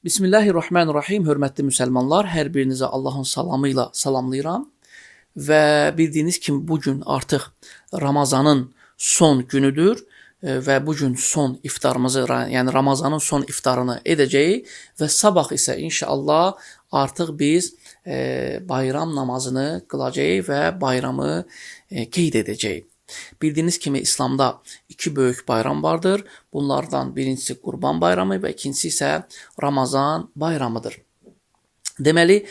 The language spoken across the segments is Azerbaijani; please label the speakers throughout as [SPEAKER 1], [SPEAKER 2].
[SPEAKER 1] Bismillahirrahmanirrahim. Hörmətli müsəlmanlar, hər birinizə Allahın salamı ilə salamlayıram. Və bildiyiniz kimi bugün artıq Ramazanın son günüdür və bugün son iftarımızı, yəni Ramazanın son iftarını edəcəyik və sabah isə inşallah artıq biz bayram namazını qılacağıq və bayramı qeyd edəcəyik. Bildiyiniz kimi İslamda iki böyük bayram vardır. Bunlardan birincisi Qurban bayramı və ikincisi isə Ramazan bayramıdır. Deməli,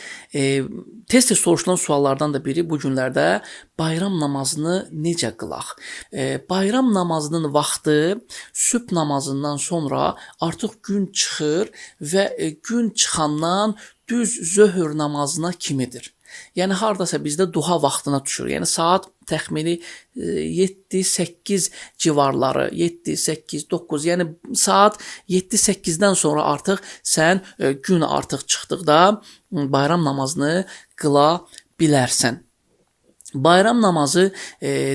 [SPEAKER 1] tez-tez soruşulan suallardan da biri bu günlərdə bayram namazını necə qılaq? Bayram namazının vaxtı sübh namazından sonra artıq gün çıxır və gün çıxandan düz zöhr namazına kimidir. Yəni hardasa bizdə duha vaxtına düşür. Yəni saat təxmini 7-8 civarları, 7-8-9, yəni saat 7-8-dən sonra artıq sən gün artıq çıxdıqda bayram namazını qıla bilərsən. Bayram namazı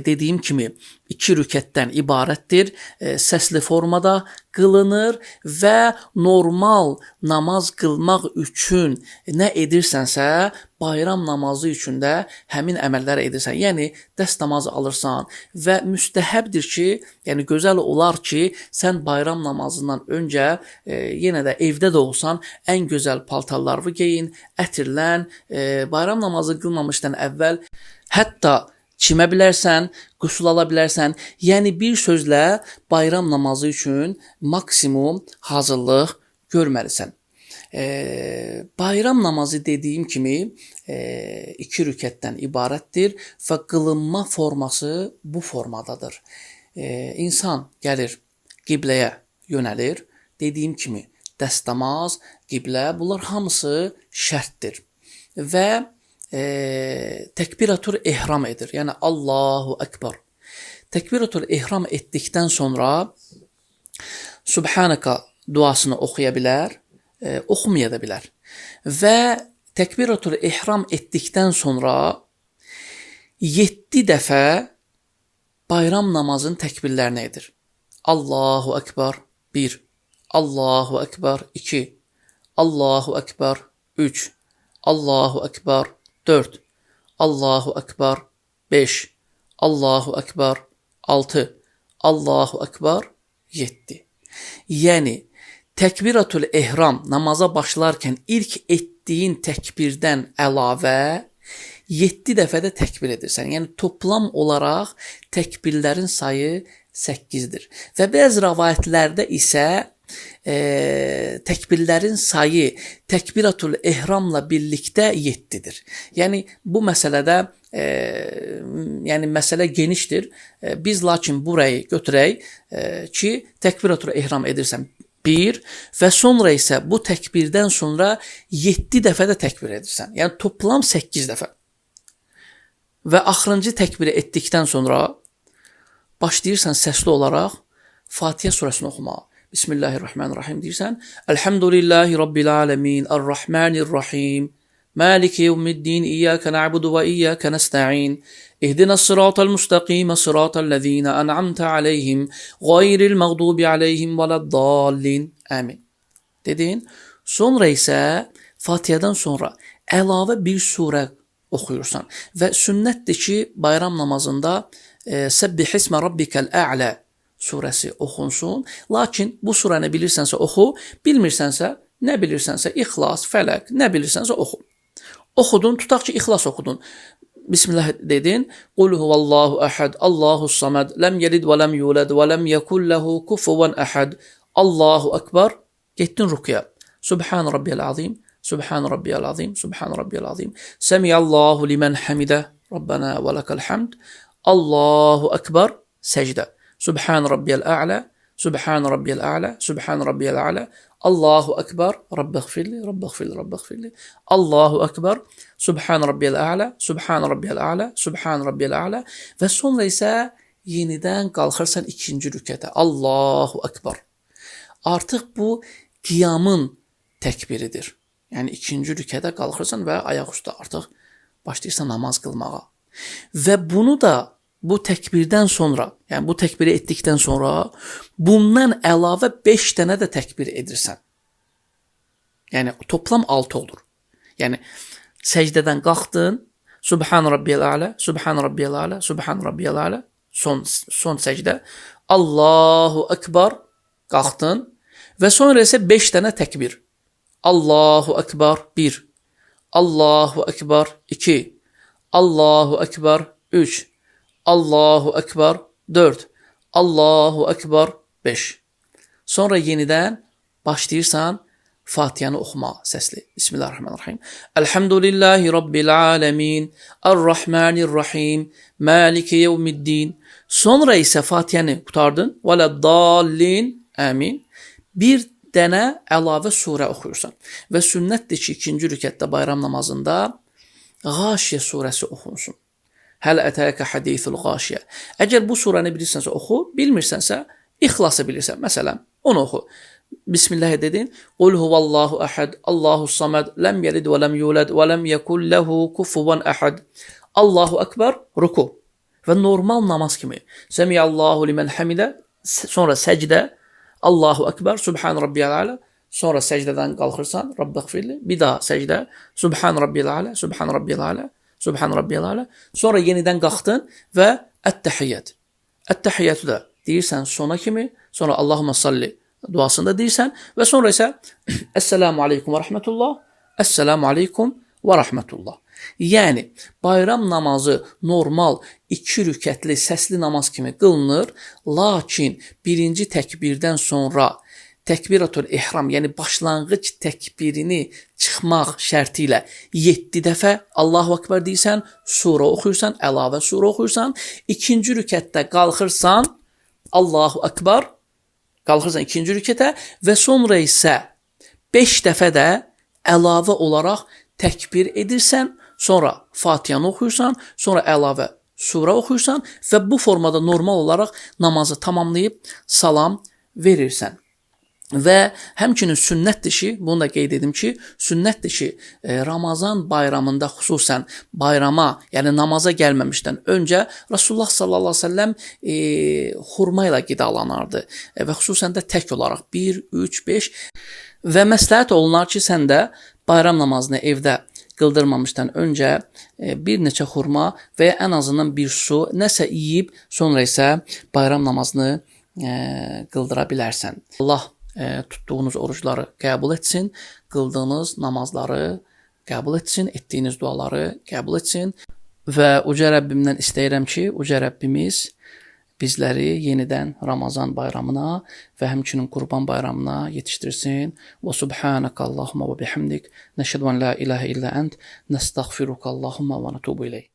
[SPEAKER 1] dediyim kimi 2 rükətdən ibarətdir. Səsli formada qılınır və normal namaz qılmaq üçün nə edirsənsə, bayram namazı üçün də həmin əməlləri edirsən. Yəni dəst namazı alırsan və müstəhəbdir ki, yəni gözəl olar ki, sən bayram namazından öncə yenə də evdə də olsan ən gözəl paltarlarını geyin, ətirlən, bayram namazı qılmamışdan əvvəl hətta çimə bilərsən, qüsl ala bilərsən. Yəni bir sözlə bayram namazı üçün maksimum hazırlıq görməlisən. Bayram namazı dediyim kimi 2 rükətdən ibarətdir və qılınma forması bu formadadır. İnsan gəlir qibləyə yönəlir. Dediyim kimi dəstəmaz, qiblə bunlar hamısı şərtdir. Və təkbiratul ehram edir. Yəni Allahu Ekber. Təkbiratul ehram etdikdən sonra Subhanaka duasını oxuya bilər, oxumaya da bilər. Və təkbiratul ehram etdikdən sonra 7 dəfə bayram namazının təkbirlərini edir. Allahu Ekber 1, Allahu Ekber 2, Allahu Ekber 3, Allahu Ekber 4, Allahu Ekber 5, Allahu Ekber 6, Allahu Ekber 7. Yəni, təkbiratul ehram namaza başlarkən ilk etdiyin təkbirdən əlavə 7 dəfə də təkbir edirsən. Yəni, toplam olaraq təkbirlərin sayı 8-dir. Və bəzi rəvayətlərdə isə təkbirlərin sayı təkbiratul ehramla birlikdə 7-dir. Yəni bu məsələdə yəni məsələ genişdir. Biz lakin burayı götürək ki, təkbiratul ehram edirsən 1 və sonra isə bu təkbirdən sonra 7 dəfə də təkbir edirsən. Yəni toplam 8 dəfə. Və axırıncı təkbiri etdikdən sonra başlayırsan səsli olaraq Fatihə surəsini oxumağa. Bismillahirrahmanirrahim deyirsən. Elhamdülillahi Rabbil alemin, Errahmanirrahim, Maliki yevmiddin, İyyâke na'budu və İyyâke nesta'in, İhdinas sıratal mustaqim, sıratal lezîne en'amte aleyhim, gayril mağdubi aleyhim veleddallin. Amin. Dedin. Sonra isə Fatihədən sonra əlavə bir surə oxuyursan. Və sünnətdir ki, bayram namazında Səbbihismə rabbikəl ə'lə surəsi oxunsun. Lakin bu surəni bilirsənsə oxu, bilmirsənsə, nə bilirsənsə İxlas, Fələq, nə bilirsənsə oxu. Oxudun, tutaq ki, İxlas oxudun. Bismillah dedin. Qul huvallahu əhəd, Allahus samad, ləm yelid və ləm yulad və ləm yekun lehu kufuvan əhəd. Allahu Ekber. Getdin rükuya. Subhan rabbiyal azim, Subhan rabbiyal azim, Subhan rabbiyal azim. Semiyallahu limen hamidə, Rabbana və ləkəl hamd. Allahu Ekber. Səcdə. Subhan rabbiyal a'la, Subhan rabbiyal a'la, Subhan rabbiyal a'la. Allahu Ekber. Rabbighfirli, Rabbighfirli, Rabbighfirli. Allahu Ekber. Subhan rabbiyal a'la, Subhan rabbiyal a'la, Subhan rabbiyal a'la. Və sonra isə yenidən qalxırsan ikinci rükətə. Allahu Ekber. Artıq bu qiyamın təkbiridir. Yəni ikinci rükətə qalxırsan və ayaq üstə artıq başlayırsan namaz qılmağa. Və bunu da bu təkbirdən sonra, yəni bu təkbiri etdikdən sonra bundan əlavə 5 dənə də təkbir edirsən. Yəni toplam 6 olur. Yəni səcdədən qalxdın, Subhan Rabbiyal A'la, Subhan Rabbiyal A'la, Subhan Rabbiyal A'la, son səcdə, Allahu Ekber, qalxdın və sonra isə 5 dənə təkbir. Allahu Ekber 1, Allahu Ekber 2, Allahu Ekber 3, Allahu Ekber 4, Allahu Ekber 5. Sonra yenidən başlayırsan Fatihəni oxumağa səsli. Bismillahirrahmanirrahim. Elhamdülillahi Rabbil alemin. Errahmanirrahim. Maliki yevmiddin. Sonra isə Fatihəni qutardın. Vələddallin. Amin. Bir dənə əlavə surə oxuyursan. Və sünnətdir ki, ikinci rükətdə bayram namazında Gâşiyə surəsi oxunsun. Həl ətəkə hadisul Gâşiyə. Əgər bu surəni bilirsənsə oxu, bilmirsənsə İxlası bilirsən. Məsələn, onu oxu. Bismillah dedin. Qul huvallahu ahad, Allahu samad, lem yelid ve lem yulad ve lem yekun lehu kufuven ahad. Allahu ekber, ruku. Və normal namaz kimi. Semiyallahu limen hamide, sonra səcdə, Allahu ekber, Subhan Rabbiyal A'la, sonra səcdədən qalxırsan, Rabbighfirli, bir daha səcdə, Subhan Rabbiyal A'la, Subhan Rabbiyal A'la, Subhan Rabbiyal A'la, sonra yenidən qalxdın və ət-təhiyyət. Ət-təhiyyətu da deyirsən sona kimi, sonra Allahumma salli duasında deyirsən və sonra isə Esselamu aleykum və rəhmətullah, Esselamu aleykum və rəhmətullah. Yəni, bayram namazı normal 2 rükətli səsli namaz kimi qılınır, lakin birinci təkbirdən sonra təkbiratul ihram, yəni başlanğıc təkbirini çıxmaq şərti ilə 7 dəfə Allahu Ekber deyirsən, surə oxuyursan, əlavə surə oxuyursan, ikinci rükətdə qalxırsan, Allahu Ekber, qalxırsan ikinci rükətə və sonra isə 5 dəfə də əlavə olaraq təkbir edirsən, sonra Fatihəni oxuyursan, sonra əlavə surə oxuyursan və bu formada normal olaraq namazı tamamlayıb salam verirsən. Və həmçinin sünnətdir ki, bunu da qeyd edim ki, sünnətdir ki, Ramazan bayramında xüsusən bayrama, yəni namaza gəlməmişdən öncə Rasulullah sallallahu əleyhi və səlləm xurma ilə qidalanardı və xüsusən də tək olaraq 1, 3, 5 və məsləhət olunar ki, sən də bayram namazını evdə qıldırmamışdan öncə bir neçə xurma və ya ən azından bir su nəsə yeyib, sonra isə bayram namazını qıldıra bilərsən. Allah tutduğunuz orucları qəbul etsin, qıldığınız namazları qəbul etsin, etdiyiniz duaları qəbul etsin və Uca Rəbbimdən istəyirəm ki, Uca Rəbbimiz bizləri yenidən Ramazan bayramına və həmçinin Qurban bayramına yetişdirsin. Və subhanəkə Allahumma və bihamdik, nəşhədu an la ilahə illə ənt, nəstəğfiruka Allahumma və nətubu ileyk.